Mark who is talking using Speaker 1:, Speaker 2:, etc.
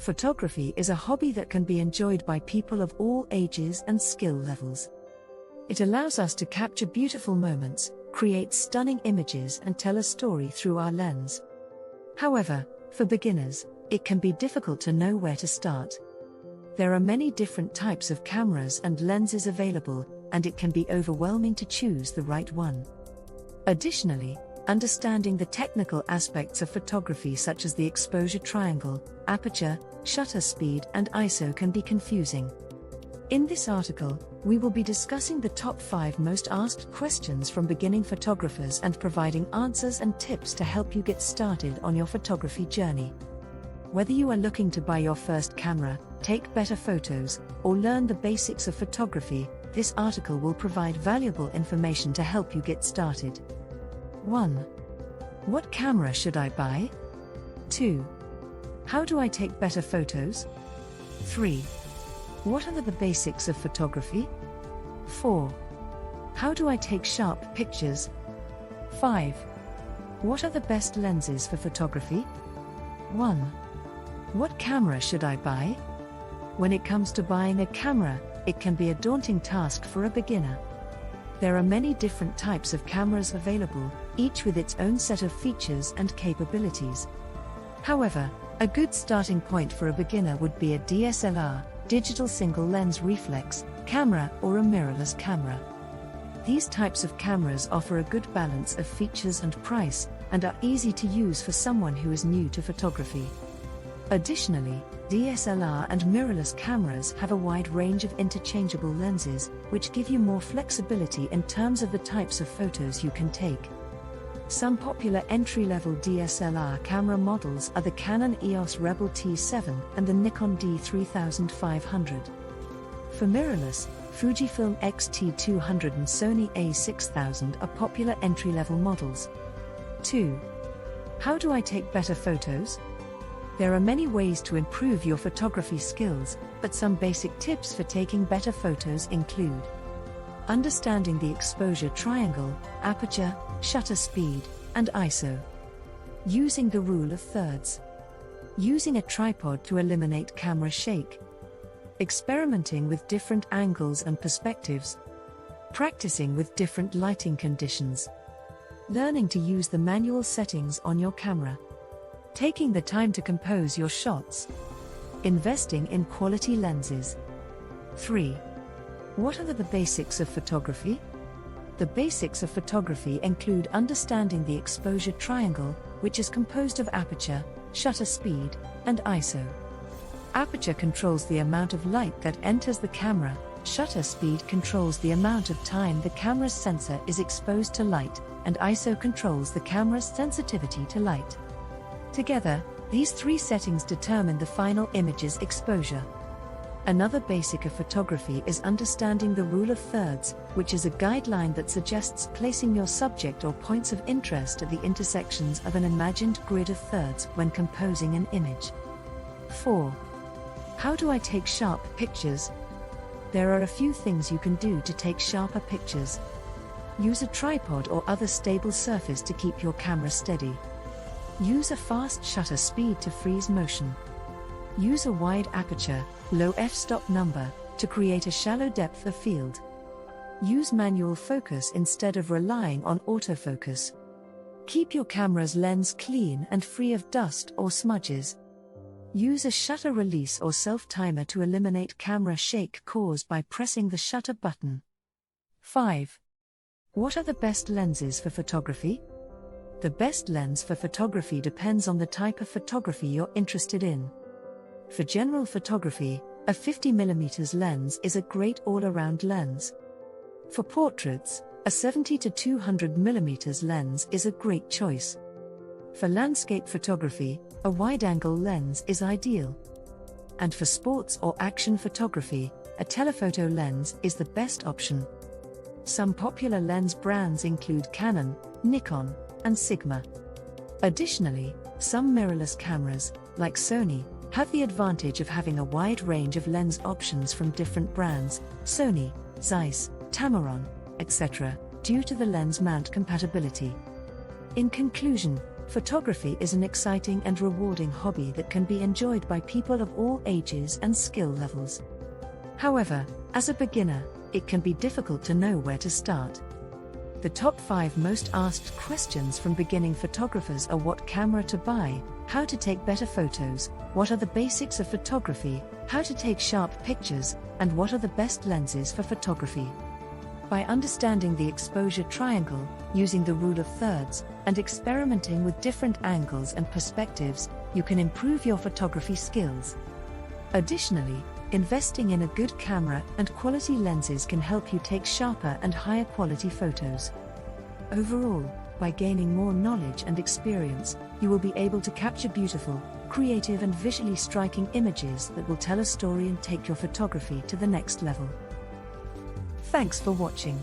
Speaker 1: Photography is a hobby that can be enjoyed by people of all ages and skill levels. It allows us to capture beautiful moments, create stunning images, and tell a story through our lens. However, for beginners, it can be difficult to know where to start. There are many different types of cameras and lenses available, and it can be overwhelming to choose the right one. Additionally, understanding the technical aspects of photography such as the exposure triangle, aperture, shutter speed, and ISO can be confusing. In this article, we will be discussing the top 5 most asked questions from beginning photographers and providing answers and tips to help you get started on your photography journey. Whether you are looking to buy your first camera, take better photos, or learn the basics of photography, this article will provide valuable information to help you get started. 1. What camera should I buy? 2. How do I take better photos? 3. What are the basics of photography? 4. How do I take sharp pictures? 5. What are the best lenses for photography? 1. What camera should I buy? When it comes to buying a camera, it can be a daunting task for a beginner. There are many different types of cameras available, each with its own set of features and capabilities. However, a good starting point for a beginner would be a DSLR, digital single-lens reflex, camera, or a mirrorless camera. These types of cameras offer a good balance of features and price, and are easy to use for someone who is new to photography. Additionally, DSLR and mirrorless cameras have a wide range of interchangeable lenses, which give you more flexibility in terms of the types of photos you can take. Some popular entry-level DSLR camera models are the Canon EOS Rebel T7 and the Nikon D3500. For mirrorless, Fujifilm X-T200 and Sony A6000 are popular entry-level models. 2. How do I take better photos? There are many ways to improve your photography skills, but some basic tips for taking better photos include understanding the exposure triangle, aperture, shutter speed, and ISO. Using the rule of thirds. Using a tripod to eliminate camera shake. Experimenting with different angles and perspectives. Practicing with different lighting conditions. Learning to use the manual settings on your camera. Taking the time to compose your shots. Investing in quality lenses. 3. What are the basics of photography? The basics of photography include understanding the exposure triangle, which is composed of aperture, shutter speed, and ISO. Aperture controls the amount of light that enters the camera, shutter speed controls the amount of time the camera's sensor is exposed to light, and ISO controls the camera's sensitivity to light. Together, these 3 settings determine the final image's exposure. Another basic of photography is understanding the rule of thirds, which is a guideline that suggests placing your subject or points of interest at the intersections of an imagined grid of thirds when composing an image. 4. How do I take sharp pictures? There are a few things you can do to take sharper pictures. Use a tripod or other stable surface to keep your camera steady. Use a fast shutter speed to freeze motion. Use a wide aperture, low f-stop number, to create a shallow depth of field. Use manual focus instead of relying on autofocus. Keep your camera's lens clean and free of dust or smudges. Use a shutter release or self-timer to eliminate camera shake caused by pressing the shutter button. 5. What are the best lenses for photography? The best lens for photography depends on the type of photography you're interested in. For general photography, a 50mm lens is a great all-around lens. For portraits, a 70 to 200mm lens is a great choice. For landscape photography, a wide-angle lens is ideal. And for sports or action photography, a telephoto lens is the best option. Some popular lens brands include Canon, Nikon, and Sigma. Additionally, some mirrorless cameras, like Sony, have the advantage of having a wide range of lens options from different brands, Sony, Zeiss, Tamron, etc., due to the lens mount compatibility. In conclusion, Photography is an exciting and rewarding hobby that can be enjoyed by people of all ages and skill levels. However, as a beginner, it can be difficult to know where to start. The top 5 most asked questions from beginning photographers are: what camera to buy, how to take better photos, what are the basics of photography, how to take sharp pictures, and what are the best lenses for photography. By understanding the exposure triangle, using the rule of thirds, and experimenting with different angles and perspectives, you can improve your photography skills. Additionally, investing in a good camera and quality lenses can help you take sharper and higher quality photos. Overall, by gaining more knowledge and experience, you will be able to capture beautiful, creative and visually striking images that will tell a story and take your photography to the next level. Thanks for watching.